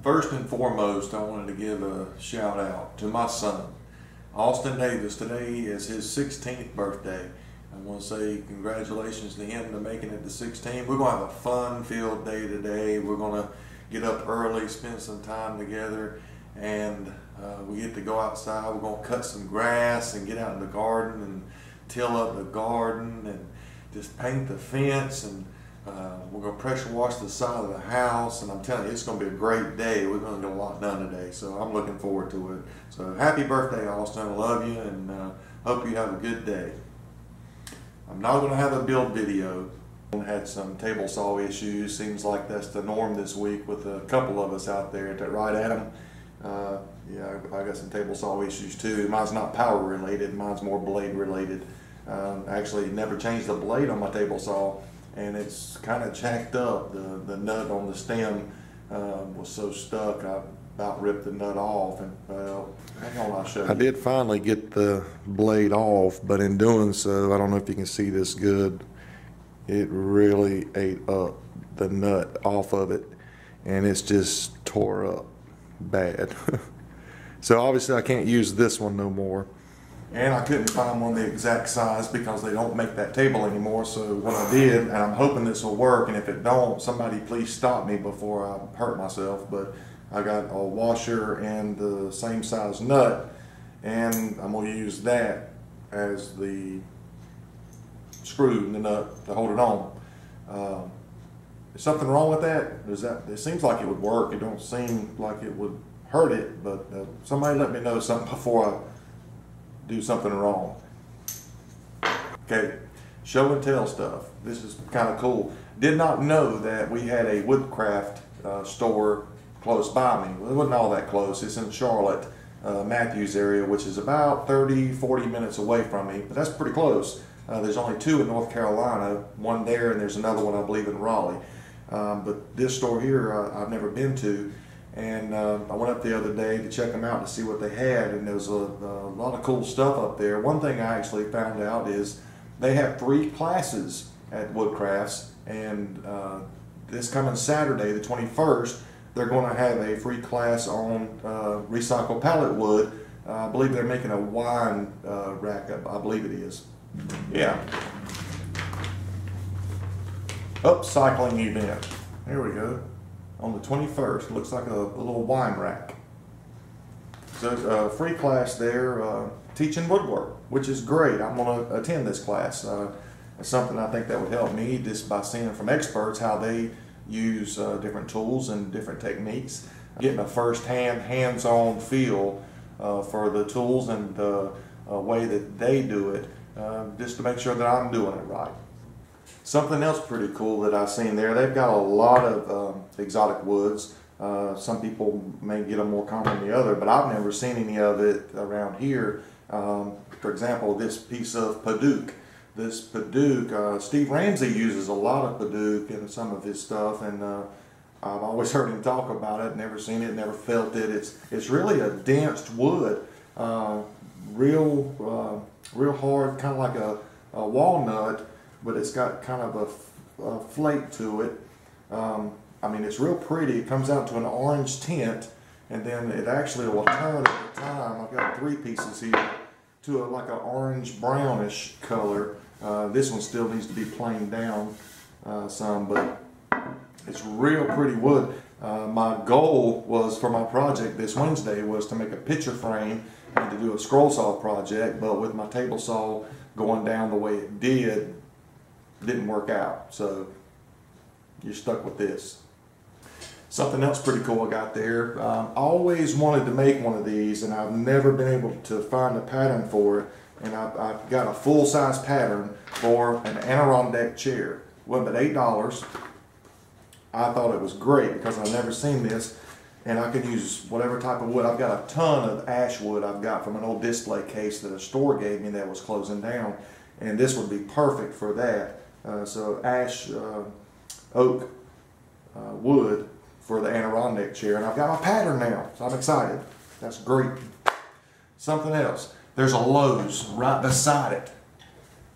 First and foremost, I wanted to give a shout out to my son, Austin Davis. Today is his 16th birthday. I want to say congratulations to him to making it to 16. We're going to have a fun-filled day today. We're going to get up early, spend some time together, and we get to go outside. We're going to cut some grass and get out in the garden and till up the garden and just paint the fence, and we're going to pressure wash the side of the house, and I'm telling you, it's going to be a great day. We're going to get a lot done today, so I'm looking forward to it. So happy birthday, Austin. I love you, and hope you have a good day. I'm not going to have a build video. I had some table saw issues. Seems like that's the norm this week with a couple of us out there. Right, Adam? Yeah, I got some table saw issues too. Mine's not power related. Mine's more blade related. Actually, never changed the blade on my table saw, and it's kind of jacked up. The nut on the stem was so stuck, I about ripped the nut off. And well, hang on, I'll show you. I did finally get the blade off, but in doing so, I don't know if you can see this good. It really ate up the nut off of it, and it's just tore up bad. So obviously I can't use this one no more. And I couldn't find one the exact size because they don't make that table anymore. So what I did, and I'm hoping this will work, and if it don't, somebody please stop me before I hurt myself, but I got a washer and the same size nut, and I'm going to use that as the screw in the nut to hold it on. Is something wrong with that? It seems like it would work. It don't seem like it would hurt it, but somebody let me know something before I do something wrong. Okay, show and tell stuff. This is kind of cool. Did not know that we had a WoodCraft store close by me. Well, it wasn't all that close. It's in Charlotte, Matthews area, which is about 30-40 minutes away from me, but that's pretty close. There's only two in North Carolina, one there, and there's another one I believe in Raleigh. But this store here I've never been to, and I went up the other day to check them out to see what they had, and there was a lot of cool stuff up there. One thing I actually found out is they have 3 classes at WoodCrafts, and this coming Saturday, the 21st, they're going to have a free class on recycled pallet wood. I believe they're making a wine rack up. I believe it is. Yeah. Upcycling event. There we go. On the 21st. Looks like a little wine rack. So a free class there, teaching woodwork, which is great. I'm going to attend this class. It's something I think that would help me just by seeing from experts how they use different tools and different techniques. Getting a first-hand, hands-on feel for the tools and the way that they do it, just to make sure that I'm doing it right. Something else pretty cool that I've seen there, they've got a lot of exotic woods. Some people may get them more common than the other, but I've never seen any of it around here. For example, this piece of Padauk. This Padauk, Steve Ramsey uses a lot of Padauk in some of his stuff, and I've always heard him talk about it, never seen it, never felt it. It's really a dense wood, real hard, kind of like a walnut, but it's got kind of a flake to it. I mean, it's real pretty. It comes out to an orange tint, and then it actually will turn at the time. I've got 3 pieces here to like an orange brownish color. This one still needs to be planed down some, but it's real pretty wood. My goal was for my project this Wednesday was to make a picture frame and to do a scroll saw project, but with my table saw going down the way it didn't work out, so you're stuck with this. Something else pretty cool I got there. I always wanted to make one of these, and I've never been able to find a pattern for it, and I've got a full-size pattern for an Adirondack chair. It wasn't but $8. I thought it was great because I've never seen this, and I can use whatever type of wood. I've got a ton of ash wood I've got from an old display case that a store gave me that was closing down, and this would be perfect for that. So ash, oak, wood for the Adirondack chair, and I've got my pattern now, so I'm excited. That's great. Something else. There's a Lowe's right beside it.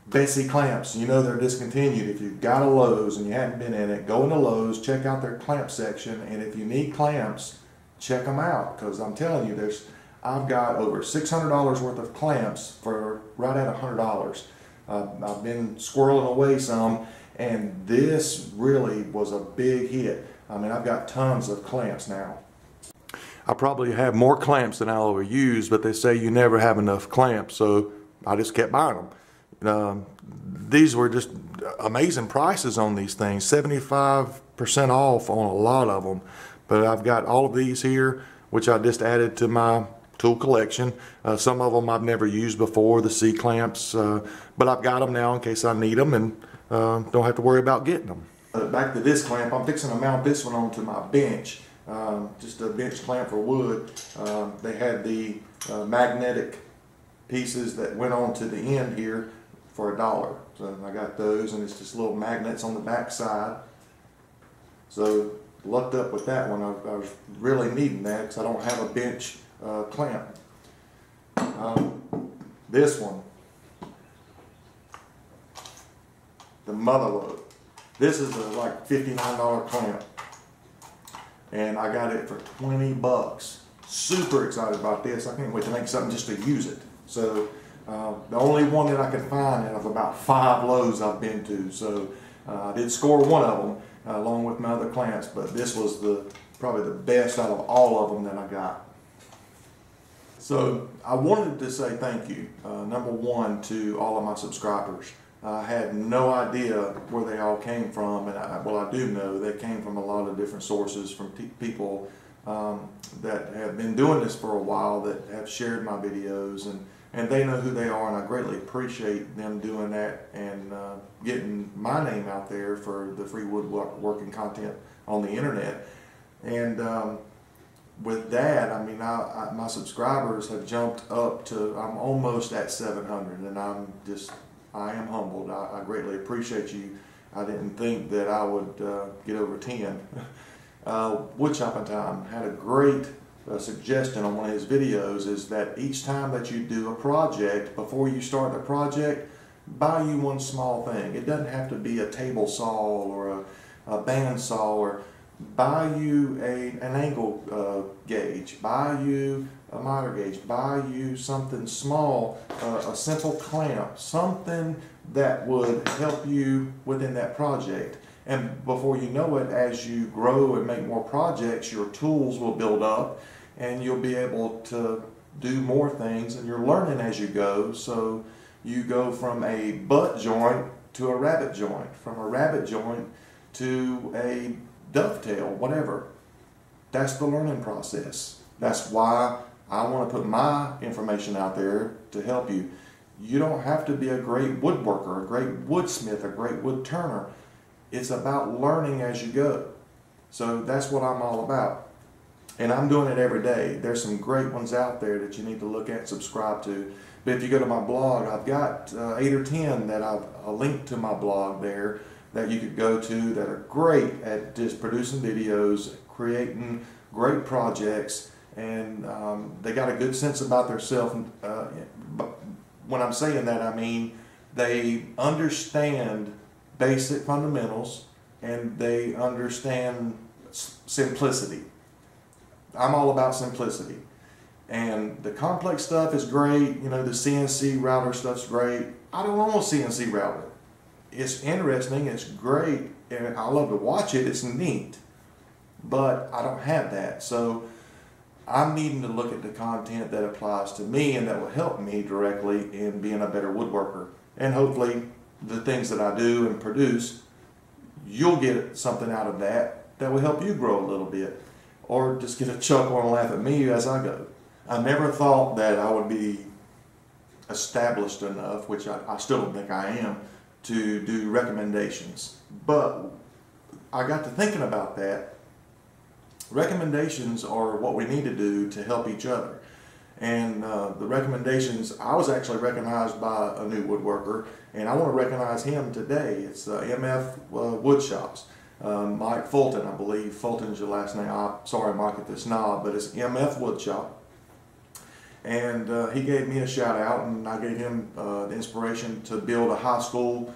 Bessy clamps. You know they're discontinued. If you've got a Lowe's and you haven't been in it, go into Lowe's, check out their clamp section, and if you need clamps, check them out, because I'm telling you, I've got over $600 worth of clamps for right at $100. I've been squirreling away some, and this really was a big hit. I mean, I've got tons of clamps now. I probably have more clamps than I'll ever use, but they say you never have enough clamps, so I just kept buying them. These were just amazing prices on these things, 75% off on a lot of them. But I've got all of these here, which I just added to my tool collection. Some of them I've never used before, the C-clamps, but I've got them now in case I need them, and don't have to worry about getting them. Back to this clamp, I'm fixing to mount this one onto my bench. Just a bench clamp for wood. They had the magnetic pieces that went on to the end here for $1. So I got those, and it's just little magnets on the back side. So lucked up with that one. I was really needing that because I don't have a bench clamp. This one, the Motherlode. This is a like $59 clamp, and I got it for 20 bucks. Super excited about this. I can't wait to make something just to use it. So the only one that I could find out of about 5 loads I've been to. So I did score one of them along with my other clamps, but this was probably the best out of all of them that I got. So I wanted to say thank you, number one, to all of my subscribers. I had no idea where they all came from, and I do know they came from a lot of different sources, from people that have been doing this for a while, that have shared my videos, and they know who they are, and I greatly appreciate them doing that and getting my name out there for the free woodworking content on the internet. And with that, I mean, my subscribers have jumped up to, I'm almost at 700, and I am humbled. I greatly appreciate you. I didn't think that I would get over 10. Wood Chopping Time had a great suggestion on one of his videos, is that each time that you do a project, before you start the project, buy you one small thing. It doesn't have to be a table saw or a band saw, or buy you an angle gauge, buy you a miter gauge, buy you something small, a simple clamp, something that would help you within that project. And before you know it, as you grow and make more projects, your tools will build up, and you'll be able to do more things, and you're learning as you go. So you go from a butt joint to a rabbet joint, from a rabbet joint to a dovetail, whatever. That's the learning process. That's why I want to put my information out there to help you. You don't have to be a great woodworker, a great woodsmith, a great wood turner. It's about learning as you go. So that's what I'm all about. And I'm doing it every day. There's some great ones out there that you need to look at, subscribe to. But if you go to my blog, I've got 8 or 10 that I've linked to my blog there that you could go to, that are great at just producing videos, creating great projects, and they got a good sense about themselves. But when I'm saying that, I mean they understand basic fundamentals, and they understand simplicity. I'm all about simplicity. And the complex stuff is great. You know, the CNC router stuff's great. I don't want a CNC router. It's interesting, it's great, and I love to watch it, it's neat. But I don't have that. So I'm needing to look at the content that applies to me and that will help me directly in being a better woodworker. And hopefully the things that I do and produce, you'll get something out of that will help you grow a little bit. Or just get a chuckle and laugh at me as I go. I never thought that I would be established enough, which I still don't think I am, to do recommendations. But I got to thinking about that. Recommendations are what we need to do to help each other. And the recommendations, I was actually recognized by a new woodworker, and I want to recognize him today. It's MF Wood Shops. Mike Fulton, I believe. Fulton's your last name. I'm sorry, Mike, if it's not, but it's MF Wood Shop. And he gave me a shout out, and I gave him the inspiration to build a high school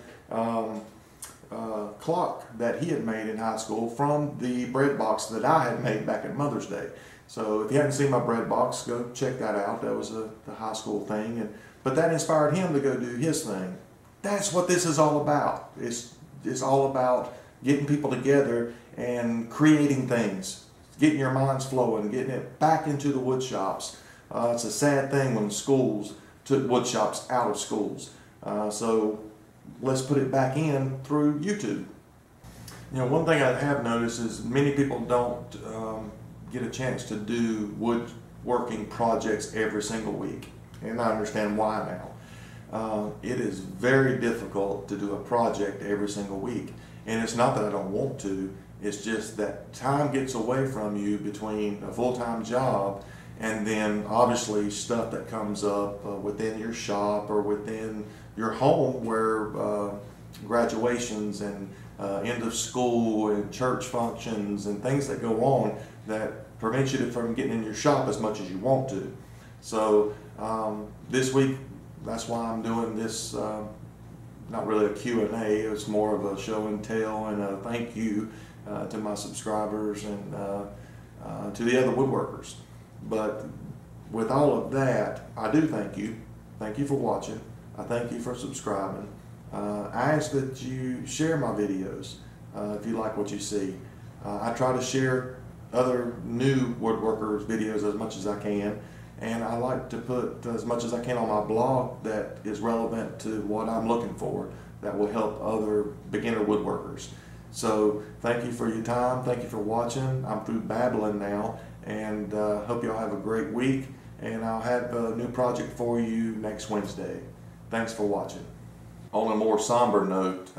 clock that he had made in high school from the bread box that I had made back at Mother's Day. So if you haven't seen my bread box, go check that out. That was the high school thing, but that inspired him to go do his thing. That's what this is all about. It's all about getting people together and creating things, getting your minds flowing, getting it back into the wood shops. It's a sad thing when schools took wood shops out of schools. So let's put it back in through YouTube. You know, one thing I have noticed is many people don't get a chance to do woodworking projects every single week, and I understand why now. It is very difficult to do a project every single week, and it's not that I don't want to, it's just that time gets away from you between a full-time job and then obviously stuff that comes up within your shop or within your home, where graduations and end of school and church functions and things that go on that prevents you from getting in your shop as much as you want to. So this week, that's why I'm doing this, not really a Q&A, it's more of a show and tell and a thank you to my subscribers and to the other woodworkers. But with all of that, I do thank you. Thank you for watching. I thank you for subscribing. I ask that you share my videos if you like what you see. I try to share other new woodworkers videos as much as I can, and I like to put as much as I can on my blog that is relevant to what I'm looking for, that will help other beginner woodworkers. So thank you for your time, thank you for watching. I'm through babbling now, and hope y'all have a great week, and I'll have a new project for you next Wednesday. Thanks for watching. On a more somber note,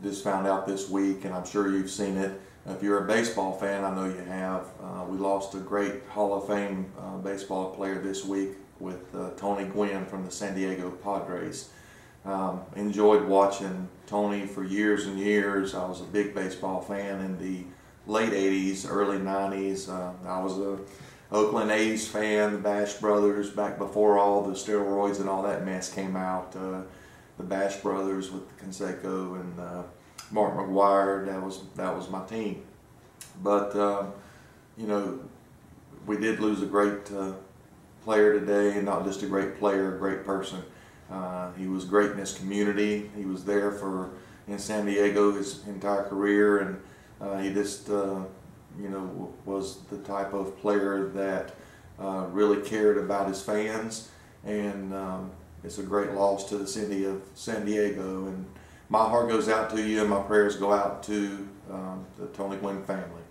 just found out this week, and I'm sure you've seen it. If you're a baseball fan, I know you have. We lost a great Hall of Fame baseball player this week with Tony Gwynn from the San Diego Padres. Enjoyed watching Tony for years and years. I was a big baseball fan in the late 80s, early 90s. I was a Oakland A's fan, the Bash Brothers, back before all the steroids and all that mess came out. The Bash Brothers with Canseco and Mark McGuire, that was my team. But you know, we did lose a great player today, and not just a great player, a great person. He was great in his community. He was there in San Diego his entire career, and he just you know, was the type of player that really cared about his fans, and it's a great loss to the city of San Diego. And my heart goes out to you, and my prayers go out to the Tony Gwynn family.